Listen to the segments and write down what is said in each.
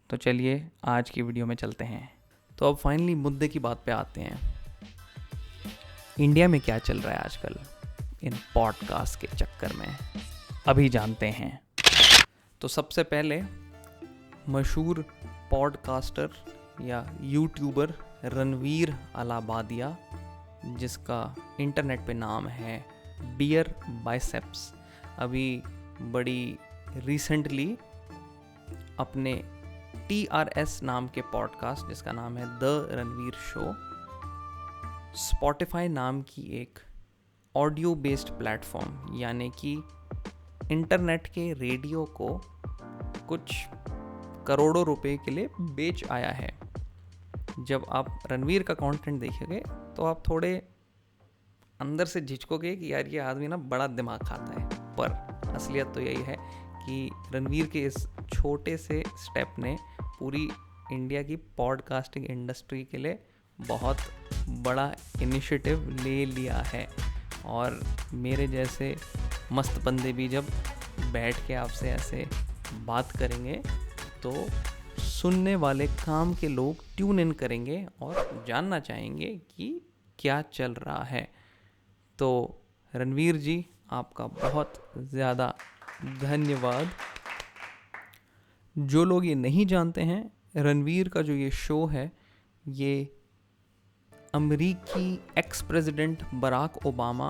तो चलिए आज की वीडियो में चलते हैं। तो अब फाइनली मुद्दे की बात पे आते हैं। इंडिया में क्या चल रहा है आजकल इन पॉडकास्ट के चक्कर में, अभी जानते हैं। तो सबसे पहले मशहूर पॉडकास्टर या यूट्यूबर रणवीर अलाहाबादिया, जिसका इंटरनेट पे नाम है बियर बाइसेप्स, अभी बड़ी रिसेंटली अपने TRS नाम के पॉडकास्ट, जिसका नाम है द रणवीर शो, स्पॉटिफाई नाम की एक ऑडियो बेस्ड प्लेटफॉर्म यानी कि इंटरनेट के रेडियो को कुछ करोड़ों रुपए के लिए बेच आया है। जब आप रणवीर का कंटेंट देखेंगे तो आप थोड़े अंदर से झिझकोगे कि यार ये आदमी ना बड़ा दिमाग खाता है, पर असलियत तो यही है कि रणवीर के इस छोटे से स्टेप ने पूरी इंडिया की पॉडकास्टिंग इंडस्ट्री के लिए बहुत बड़ा इनिशिएटिव ले लिया है। और मेरे जैसे मस्त बंदे भी जब बैठ के आपसे ऐसे बात करेंगे तो सुनने वाले काम के लोग ट्यून इन करेंगे और जानना चाहेंगे कि क्या चल रहा है। तो रणवीर जी, आपका बहुत ज़्यादा धन्यवाद। जो लोग ये नहीं जानते हैं, रणवीर का जो ये शो है, ये अमेरिकी ex president Barack Obama,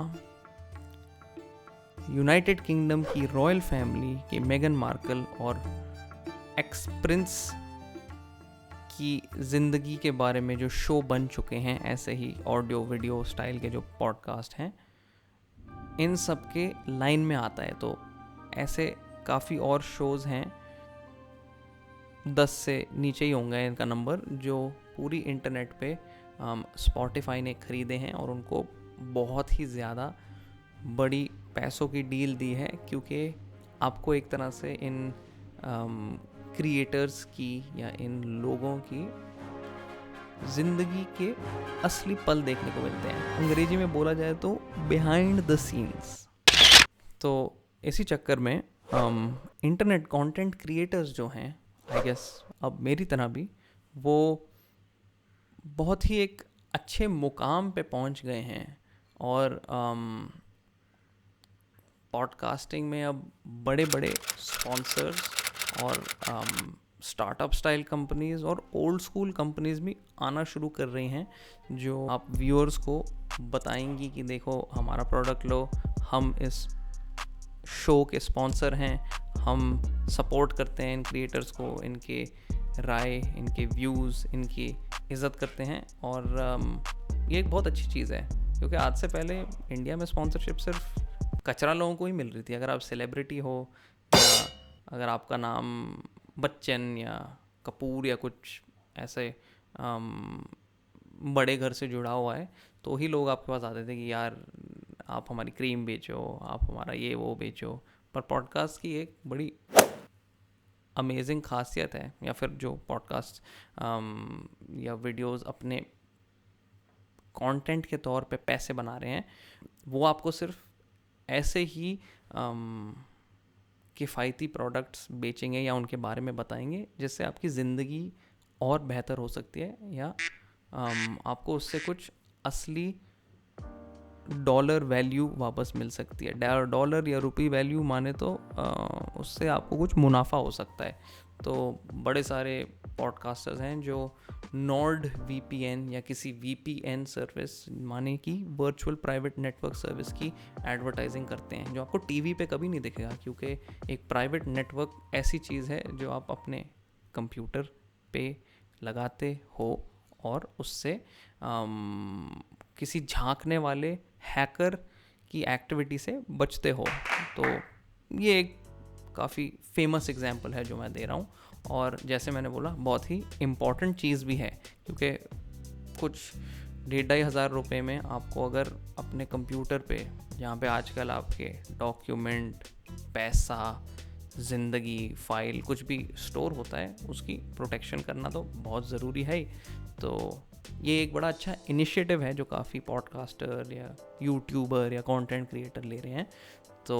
United Kingdom की रॉयल फैमिली के मेगन मार्कल और एक्स प्रिंस की ज़िंदगी के बारे में जो शो बन चुके हैं, ऐसे ही ऑडियो वीडियो स्टाइल के जो पॉडकास्ट हैं, इन सब के लाइन में आता है। तो ऐसे काफ़ी और शोज़ हैं, 10 से नीचे ही होंगे इनका नंबर, जो पूरी इंटरनेट पे स्पॉटिफाई ने ख़रीदे हैं और उनको बहुत ही ज़्यादा बड़ी पैसों की डील दी है, क्योंकि आपको एक तरह से इन क्रिएटर्स की या इन लोगों की ज़िंदगी के असली पल देखने को मिलते हैं। अंग्रेजी में बोला जाए तो बिहाइंड द सीन्स। तो इसी चक्कर में इंटरनेट कंटेंट क्रिएटर्स जो हैं, आई गेस अब मेरी तरह भी, वो बहुत ही एक अच्छे मुकाम पे पहुंच गए हैं। और पॉडकास्टिंग में अब बड़े बड़े स्पॉन्सर्स और स्टार्टअप स्टाइल कंपनीज़ और ओल्ड स्कूल कंपनीज़ भी आना शुरू कर रही हैं, जो आप व्यूअर्स को बताएंगी कि देखो हमारा प्रोडक्ट लो, हम इस शो के स्पॉन्सर हैं, हम सपोर्ट करते हैं इन क्रिएटर्स को, इनके राय, इनके व्यूज़, इनकी इज़्ज़त करते हैं। और ये एक बहुत अच्छी चीज़ है, क्योंकि आज से पहले इंडिया में स्पॉन्सरशिप सिर्फ कचरा लोगों को ही मिल रही थी। अगर आप सेलिब्रिटी हो या अगर आपका नाम बच्चन या कपूर या कुछ ऐसे बड़े घर से जुड़ा हुआ है, तो ही लोग आपके पास आते थे कि यार आप हमारी क्रीम बेचो, आप हमारा ये वो बेचो। पर पॉडकास्ट की एक बड़ी अमेजिंग खासियत है, या फिर जो पॉडकास्ट या वीडियोस अपने कंटेंट के तौर पे पैसे बना रहे हैं, वो आपको सिर्फ ऐसे ही किफ़ायती प्रोडक्ट्स बेचेंगे या उनके बारे में बताएंगे जिससे आपकी ज़िंदगी और बेहतर हो सकती है, या आपको उससे कुछ असली डॉलर वैल्यू वापस मिल सकती है। डॉलर या रुपी वैल्यू माने तो उससे आपको कुछ मुनाफा हो सकता है। तो बड़े सारे पॉडकास्टर्स हैं जो नॉर्ड VPN या किसी VPN सर्विस, माने कि वर्चुअल प्राइवेट नेटवर्क सर्विस की एडवर्टाइजिंग करते हैं, जो आपको टीवी पे कभी नहीं दिखेगा, क्योंकि एक प्राइवेट नेटवर्क ऐसी चीज़ है जो आप अपने कंप्यूटर पे लगाते हो और उससे किसी झांकने वाले हैकर की एक्टिविटी से बचते हो। तो ये एक काफ़ी फेमस एग्जांपल है जो मैं दे रहा हूँ। और जैसे मैंने बोला, बहुत ही इम्पॉर्टेंट चीज़ भी है, क्योंकि कुछ 1,500 रुपये में आपको अगर अपने कंप्यूटर पे, जहाँ पे आजकल आपके डॉक्यूमेंट, पैसा, ज़िंदगी, फाइल कुछ भी स्टोर होता है, उसकी प्रोटेक्शन करना तो बहुत ज़रूरी है ही। तो ये एक बड़ा अच्छा इनिशिएटिव है जो काफ़ी पॉडकास्टर या यूट्यूबर या कंटेंट क्रिएटर ले रहे हैं। तो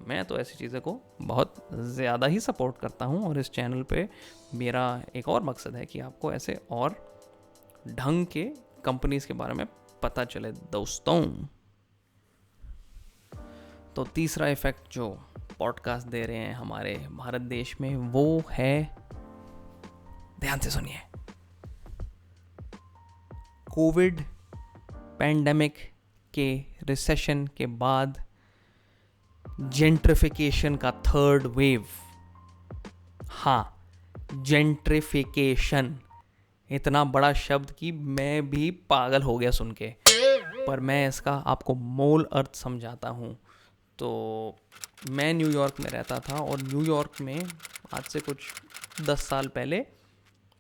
मैं तो ऐसी चीज़ों को बहुत ज़्यादा ही सपोर्ट करता हूँ, और इस चैनल पे मेरा एक और मकसद है कि आपको ऐसे और ढंग के कंपनीज के बारे में पता चले दोस्तों। तो तीसरा इफेक्ट जो पॉडकास्ट दे रहे हैं हमारे भारत देश में वो है, ध्यान से सुनिए, कोविड पैंडेमिक के रिसेशन के बाद जेंट्रिफिकेशन का थर्ड वेव। हाँ, जेंट्रिफिकेशन, इतना बड़ा शब्द कि मैं भी पागल हो गया सुन के, पर मैं इसका आपको मूल अर्थ समझाता हूँ। तो मैं न्यूयॉर्क में रहता था, और न्यूयॉर्क में आज से कुछ 10 साल पहले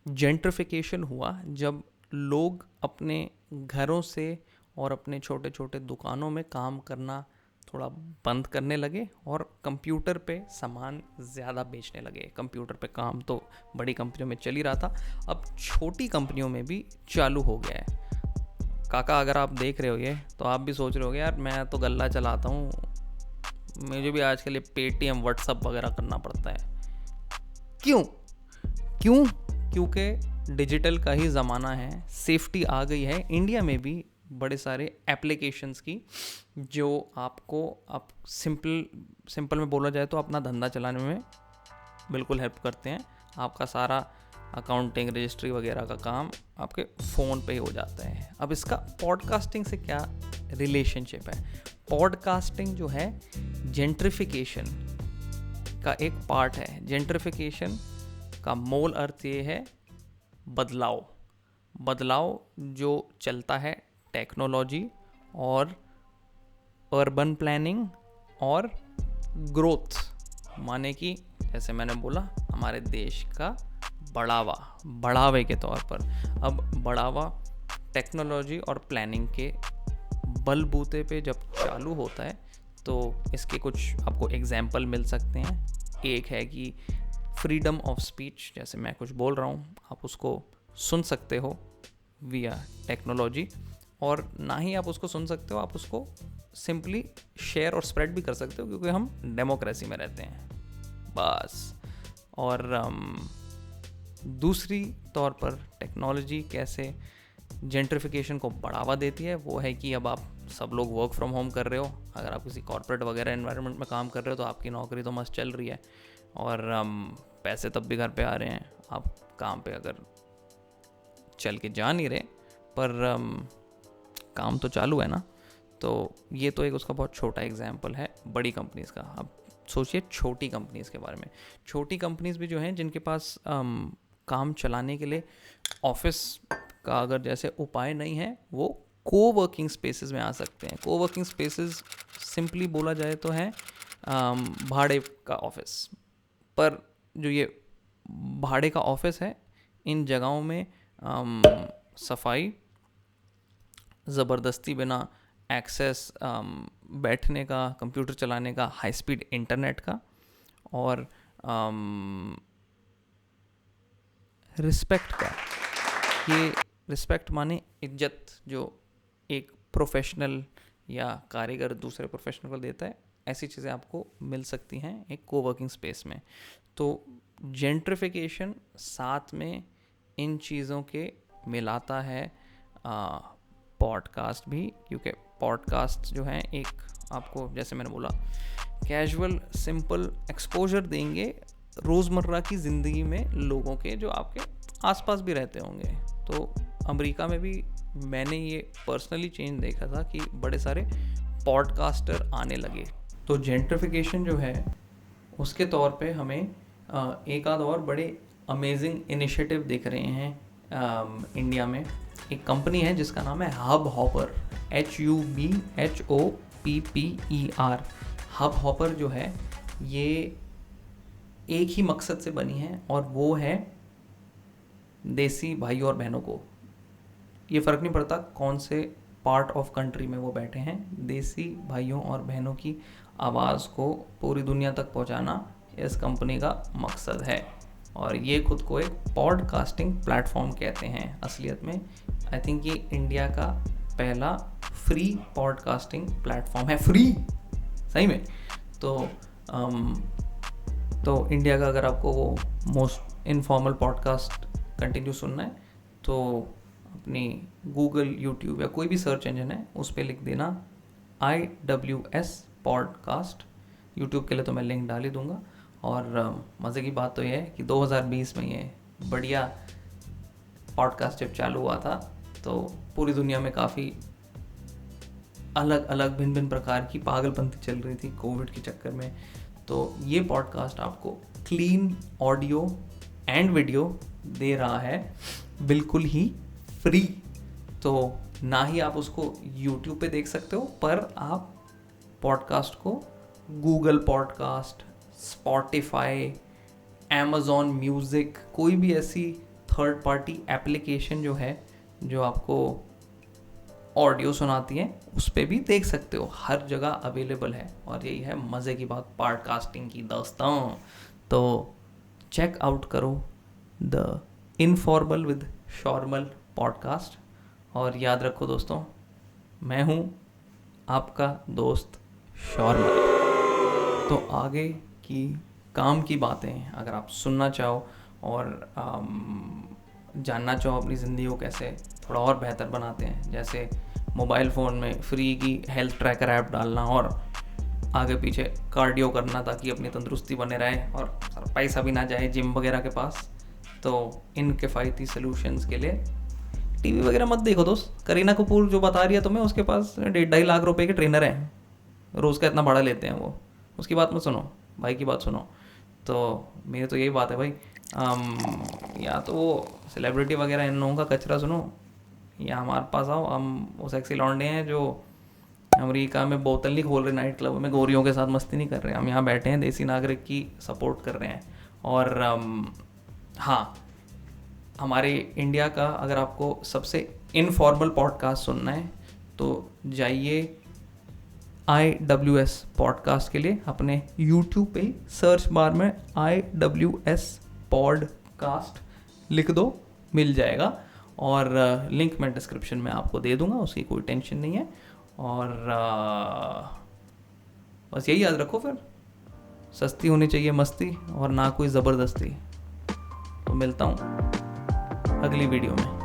जेंट्रिफिकेशन हुआ, जब लोग अपने घरों से और अपने छोटे छोटे दुकानों में काम करना थोड़ा बंद करने लगे और कंप्यूटर पे सामान ज़्यादा बेचने लगे। कंप्यूटर पे काम तो बड़ी कंपनियों में चल ही रहा था, अब छोटी कंपनियों में भी चालू हो गया है। काका, अगर आप देख रहे हो ये, तो आप भी सोच रहे होगे यार मैं तो गल्ला चलाता हूँ, मुझे भी आज के लिए पेटीएम व्हाट्सअप वगैरह करना पड़ता है। क्यों? क्योंकि डिजिटल का ही ज़माना है, सेफ्टी आ गई है। इंडिया में भी बड़े सारे एप्लीकेशंस की जो आपको आप सिंपल में बोला जाए तो अपना धंधा चलाने में बिल्कुल हेल्प करते हैं। आपका सारा अकाउंटिंग, रजिस्ट्री वगैरह का काम आपके फ़ोन पे ही हो जाता है। अब इसका पॉडकास्टिंग से क्या रिलेशनशिप है? पॉडकास्टिंग जो है जेंट्रिफिकेशन का एक पार्ट है। जेंट्रिफिकेशन का मूल अर्थ ये है बदलाव जो चलता है टेक्नोलॉजी और अर्बन प्लानिंग और ग्रोथ, माने कि जैसे मैंने बोला हमारे देश का बढ़ावे के तौर पर। अब बढ़ावा टेक्नोलॉजी और प्लानिंग के बलबूते पे जब चालू होता है तो इसके कुछ आपको एग्जाम्पल मिल सकते हैं। एक है कि फ्रीडम ऑफ स्पीच, जैसे मैं कुछ बोल रहा हूँ आप उसको सुन सकते हो विया टेक्नोलॉजी, और ना ही आप उसको सुन सकते हो, आप उसको सिंपली शेयर और स्प्रेड भी कर सकते हो, क्योंकि हम डेमोक्रेसी में रहते हैं बस। और दूसरी तौर पर टेक्नोलॉजी कैसे जेंट्रिफिकेशन को बढ़ावा देती है वो है कि अब आप सब लोग वर्क फ्रॉम होम कर रहे हो। अगर आप किसी कॉर्पोरेट वगैरह एनवायरनमेंट में काम कर रहे हो तो आपकी नौकरी तो मस्त चल रही है, और पैसे तब भी घर पे आ रहे हैं। आप काम पे अगर चल के जा नहीं रहे पर काम तो चालू है ना। तो ये तो एक उसका बहुत छोटा एग्जाम्पल है बड़ी कंपनीज़ का। अब सोचिए छोटी कंपनीज़ के बारे में। छोटी कंपनीज़ भी जो हैं जिनके पास काम चलाने के लिए ऑफिस का अगर जैसे उपाय नहीं है, वो कोवर्किंग स्पेसेस में आ सकते हैं। कोवर्किंग स्पेसेस सिंपली बोला जाए तो है भाड़े का ऑफिस। पर जो ये भाड़े का ऑफिस है, इन जगहों में सफाई, ज़बरदस्ती बिना एक्सेस बैठने का, कंप्यूटर चलाने का, हाई स्पीड इंटरनेट का, और रिस्पेक्ट का। ये रिस्पेक्ट माने इज्जत, जो एक प्रोफेशनल या कारीगर दूसरे प्रोफेशनल को देता है, ऐसी चीज़ें आपको मिल सकती हैं एक कोवर्किंग स्पेस में। तो जेंट्रिफिकेशन साथ में इन चीज़ों के मिलाता है पॉडकास्ट भी, क्योंकि पॉडकास्ट जो है एक आपको, जैसे मैंने बोला, कैजुअल सिंपल एक्सपोजर देंगे रोज़मर्रा की ज़िंदगी में लोगों के जो आपके आसपास भी रहते होंगे। तो अमेरिका में भी मैंने ये पर्सनली चेंज देखा था कि बड़े सारे पॉडकास्टर आने लगे। तो जेंट्रिफिकेशन जो है उसके तौर पे हमें एक आध और बड़े अमेजिंग इनिशिएटिव दिख रहे हैं इंडिया में। एक कंपनी है जिसका नाम है hub hopper, HUBHOPPER। Hub hopper जो है ये एक ही मकसद से बनी है, और वो है देसी भाइयों और बहनों को, ये फ़र्क नहीं पड़ता कौन से पार्ट ऑफ कंट्री में वो बैठे हैं, देसी भाइयों और बहनों की आवाज़ को पूरी दुनिया तक पहुंचाना इस कंपनी का मकसद है। और ये खुद को एक पॉडकास्टिंग प्लेटफॉर्म कहते हैं असलियत में। आई थिंक ये इंडिया का पहला फ्री पॉडकास्टिंग प्लेटफॉर्म है, फ्री सही में। तो तो इंडिया का अगर आपको वो मोस्ट इनफॉर्मल पॉडकास्ट कंटिन्यू सुनना है तो अपनी गूगल, यूट्यूब या कोई भी सर्च इंजन है उस पर लिख देना IWS पॉडकास्ट। यूट्यूब के लिए तो मैं लिंक डाल ही दूंगा। और मज़े की बात तो ये है कि 2020 में ये बढ़िया पॉडकास्ट जब चालू हुआ था तो पूरी दुनिया में काफ़ी अलग अलग भिन्न भिन्न प्रकार की पागलपंती चल रही थी कोविड के चक्कर में। तो ये पॉडकास्ट आपको क्लीन ऑडियो एंड वीडियो दे रहा है, बिल्कुल ही फ्री। तो ना ही आप उसको YouTube पे देख सकते हो, पर आप पॉडकास्ट को Google podcast, Spotify, Amazon music, कोई भी ऐसी थर्ड पार्टी एप्लीकेशन जो है जो आपको ऑडियो सुनाती है उस पर भी देख सकते हो। हर जगह अवेलेबल है और यही है मज़े की बात पॉडकास्टिंग की दोस्तों। तो चेक आउट करो द इनफॉर्मल विद शॉर्मल पॉडकास्ट। और याद रखो दोस्तों, मैं हूँ आपका दोस्त शॉर्मल। तो आगे की काम की बातें अगर आप सुनना चाहो और जानना चाहो अपनी ज़िंदगी को कैसे थोड़ा और बेहतर बनाते हैं, जैसे मोबाइल फ़ोन में फ्री की हेल्थ ट्रैकर ऐप डालना और आगे पीछे कार्डियो करना ताकि अपनी तंदुरुस्ती बने रहे और पैसा भी ना जाए जिम वगैरह के पास, तो इन किफ़ायती सॉल्यूशंस के लिए टीवी वगैरह मत देखो दोस्त। करीना कपूर जो बता रही है तुम्हें, उसके पास 1.5 लाख रुपए के ट्रेनर हैं, रोज़ का इतना भाड़ा लेते हैं वो। उसकी बात मत सुनो, भाई की बात सुनो। तो मेरी तो यही बात है भाई, या तो वो सेलिब्रिटी वगैरह इन लोगों का कचरा सुनो, या हमारे पास आओ। हम वो सेक्सी लौंडे हैं जो अमेरिका में बोतल नहीं खोल रहे नाइट क्लब में, गोरियों के साथ मस्ती नहीं कर रहे। हम यहाँ बैठे हैं, देसी नागरिक की सपोर्ट कर रहे हैं। और हाँ, हमारे इंडिया का अगर आपको सबसे इनफॉर्मल पॉडकास्ट सुनना है तो जाइए IWS पॉडकास्ट के लिए अपने YouTube पे सर्च बार में IWS पॉडकास्ट लिख दो, मिल जाएगा। और लिंक मैं डिस्क्रिप्शन में आपको दे दूंगा, उसकी कोई टेंशन नहीं है। और बस यही याद रखो, फिर सस्ती होनी चाहिए मस्ती और ना कोई ज़बरदस्ती। तो मिलता हूँ अगली वीडियो में।